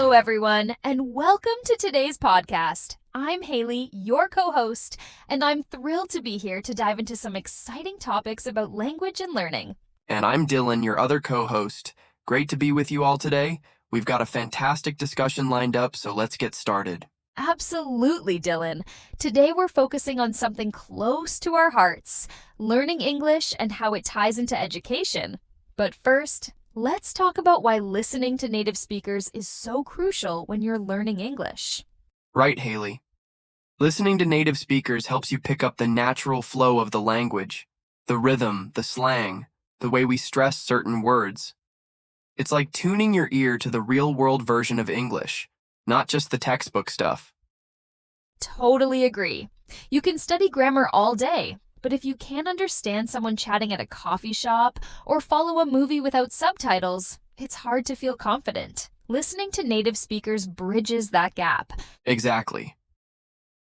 Hello, everyone, and welcome to today's podcast. I'm Hayley, your co-host, and I'm thrilled to be here to dive into some exciting topics about language and learning. And I'm Dylan, your other co-host. Great to be with you all today. We've got a fantastic discussion lined up, so let's get started. Absolutely, Dylan. Today we're focusing on something close to our hearts, learning English and how it ties into education. But first, let's talk about why listening to native speakers is so crucial when you're learning English. Right, Hayley. Listening to native speakers helps you pick up the natural flow of the language, the rhythm, the slang, the way we stress certain words. It's like tuning your ear to the real-world version of English, not just the textbook stuff. Totally agree. You can study grammar all day, but if you can't understand someone chatting at a coffee shop or follow a movie without subtitles, it's hard to feel confident. Listening to native speakers bridges that gap. Exactly.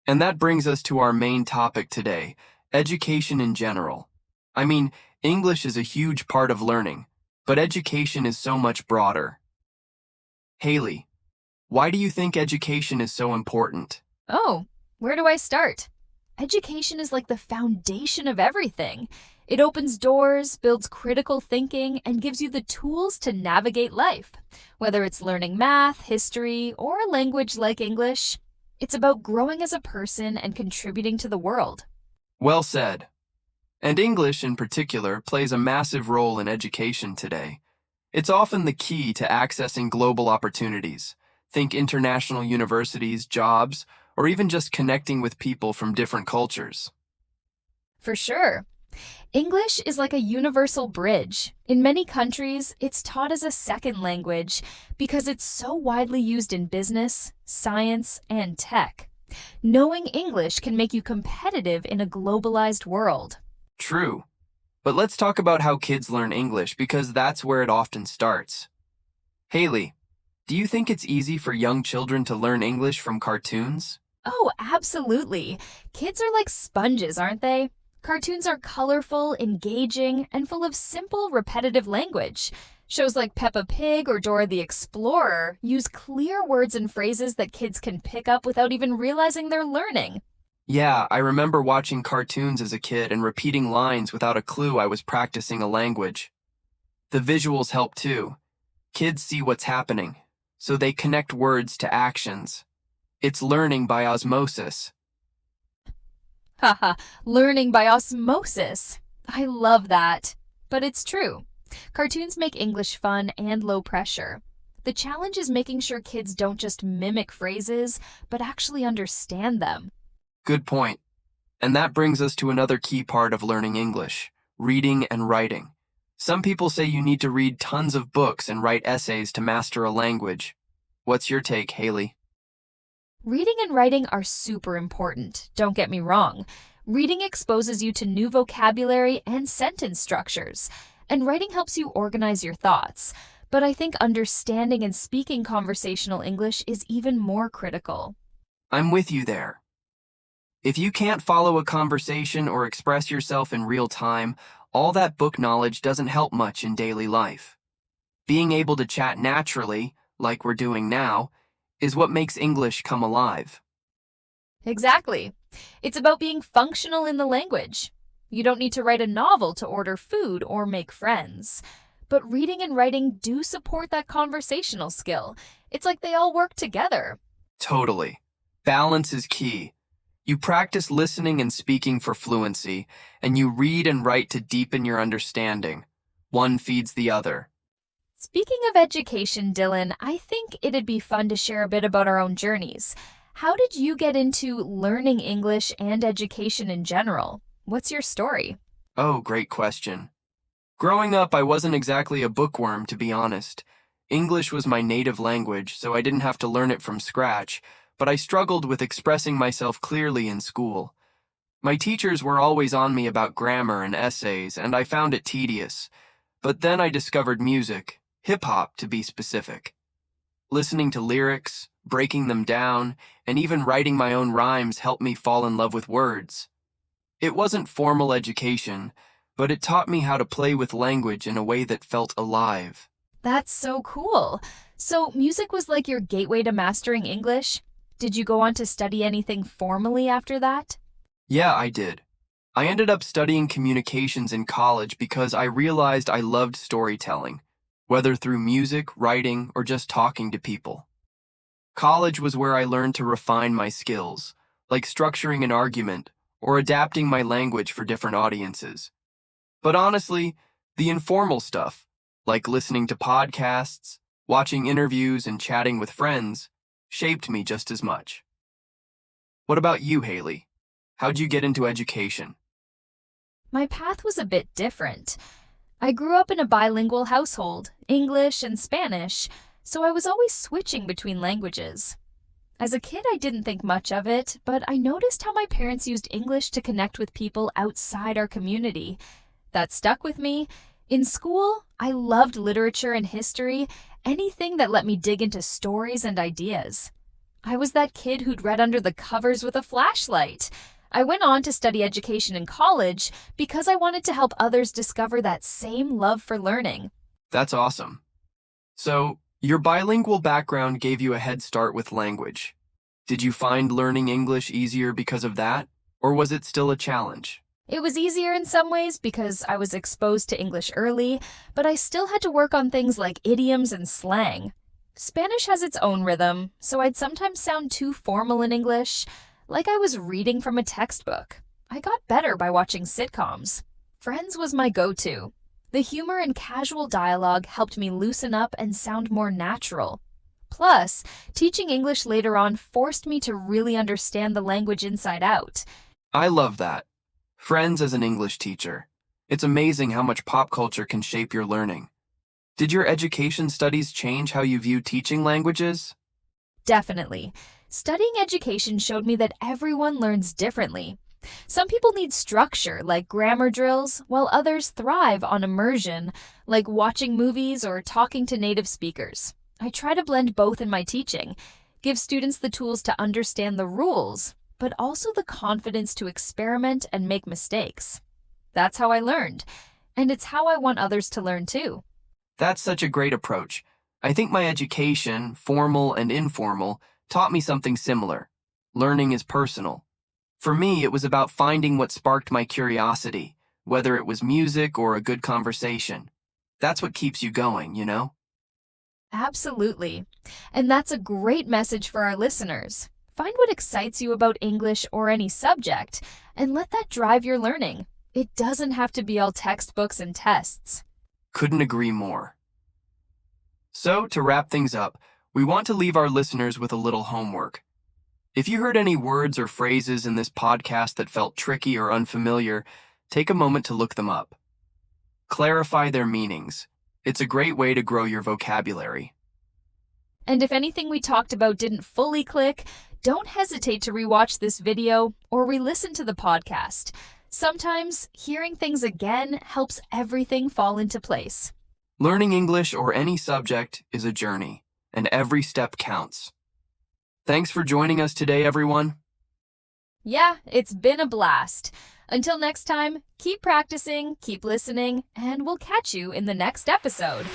And that brings us to our main topic today, education in general. I mean, English is a huge part of learning, but education is so much broader. Hayley, why do you think education is so important? Oh, where do I start? Education is like the foundation of everything. It opens doors, builds critical thinking, and gives you the tools to navigate life. Whether it's learning math, history, or a language like English, it's about growing as a person and contributing to the world. Well said. And English, in particular, plays a massive role in education today. It's often the key to accessing global opportunities. Think international universities, jobs, or even just connecting with people from different cultures. For sure. English is like a universal bridge. In many countries, it's taught as a second language because it's so widely used in business, science, and tech. Knowing English can make you competitive in a globalized world. True. But let's talk about how kids learn English because that's where it often starts. Hayley, do you think it's easy for young children to learn English from cartoons? Oh, absolutely. Kids are like sponges, aren't they? Cartoons are colorful, engaging, and full of simple, repetitive language. Shows like Peppa Pig or Dora the Explorer use clear words and phrases that kids can pick up without even realizing they're learning. Yeah, I remember watching cartoons as a kid and repeating lines without a clue I was practicing a language. The visuals help too. Kids see what's happening, so they connect words to actions. It's learning by osmosis. Haha, learning by osmosis. I love that. But it's true. Cartoons make English fun and low pressure. The challenge is making sure kids don't just mimic phrases, but actually understand them. Good point. And that brings us to another key part of learning English, reading and writing. Some people say you need to read tons of books and write essays to master a language. What's your take, Hayley? Reading and writing are super important, don't get me wrong. Reading exposes you to new vocabulary and sentence structures, and writing helps you organize your thoughts. But I think understanding and speaking conversational English is even more critical. I'm with you there. If you can't follow a conversation or express yourself in real time, all that book knowledge doesn't help much in daily life. Being able to chat naturally, like we're doing now, is what makes English come alive. Exactly. It's about being functional in the language. You don't need to write a novel to order food or make friends. But reading and writing do support that conversational skill. It's like they all work together. Totally. Balance is key. You practice listening and speaking for fluency, and you read and write to deepen your understanding. One feeds the other. Speaking of education, Dylan, I think it'd be fun to share a bit about our own journeys. How did you get into learning English and education in general? What's your story? Oh, great question. Growing up, I wasn't exactly a bookworm, to be honest. English was my native language, so I didn't have to learn it from scratch, but I struggled with expressing myself clearly in school. My teachers were always on me about grammar and essays, and I found it tedious. But then I discovered music, hip-hop to be specific. Listening to lyrics, breaking them down, and even writing my own rhymes helped me fall in love with words. It wasn't formal education, but it taught me how to play with language in a way that felt alive. That's so cool. So, music was like your gateway to mastering English? Did you go on to study anything formally after that? Yeah, I did. I ended up studying communications in college because I realized I loved storytelling, whether through music, writing, or just talking to people. College was where I learned to refine my skills, like structuring an argument or adapting my language for different audiences. But honestly, the informal stuff, like listening to podcasts, watching interviews, and chatting with friends, shaped me just as much. What about you, Haley? How'd you get into education? My path was a bit different. I grew up in a bilingual household, English and Spanish, so I was always switching between languages. As a kid, I didn't think much of it, but I noticed how my parents used English to connect with people outside our community. That stuck with me. In school, I loved literature and history, anything that let me dig into stories and ideas. I was that kid who'd read under the covers with a flashlight. I went on to study education in college because I wanted to help others discover that same love for learning. That's awesome. So, your bilingual background gave you a head start with language. Did you find learning English easier because of that, or was it still a challenge? It was easier in some ways because I was exposed to English early, but I still had to work on things like idioms and slang. Spanish has its own rhythm, so I'd sometimes sound too formal in English, like I was reading from a textbook. I got better by watching sitcoms. Friends was my go-to. The humor and casual dialogue helped me loosen up and sound more natural. Plus, teaching English later on forced me to really understand the language inside out. I love that. Friends as an English teacher. It's amazing how much pop culture can shape your learning. Did your education studies change how you view teaching languages? Definitely. Studying education showed me that everyone learns differently. Some people need structure, like grammar drills, while others thrive on immersion, like watching movies or talking to native speakers. I try to blend both in my teaching, give students the tools to understand the rules, but also the confidence to experiment and make mistakes. That's how I learned, and it's how I want others to learn too. That's such a great approach. I think my education, formal and informal, taught me something similar. Learning is personal. For me, it was about finding what sparked my curiosity, whether it was music or a good conversation. That's what keeps you going, you know? Absolutely. And that's a great message for our listeners. Find what excites you about English or any subject, and let that drive your learning. It doesn't have to be all textbooks and tests. Couldn't agree more. So, to wrap things up, we want to leave our listeners with a little homework. If you heard any words or phrases in this podcast that felt tricky or unfamiliar, take a moment to look them up. Clarify their meanings. It's a great way to grow your vocabulary. And if anything we talked about didn't fully click, don't hesitate to rewatch this video or re-listen to the podcast. Sometimes hearing things again helps everything fall into place. Learning English or any subject is a journey, and every step counts. Thanks for joining us today, everyone. Yeah, it's been a blast. Until next time, keep practicing, keep listening, and we'll catch you in the next episode.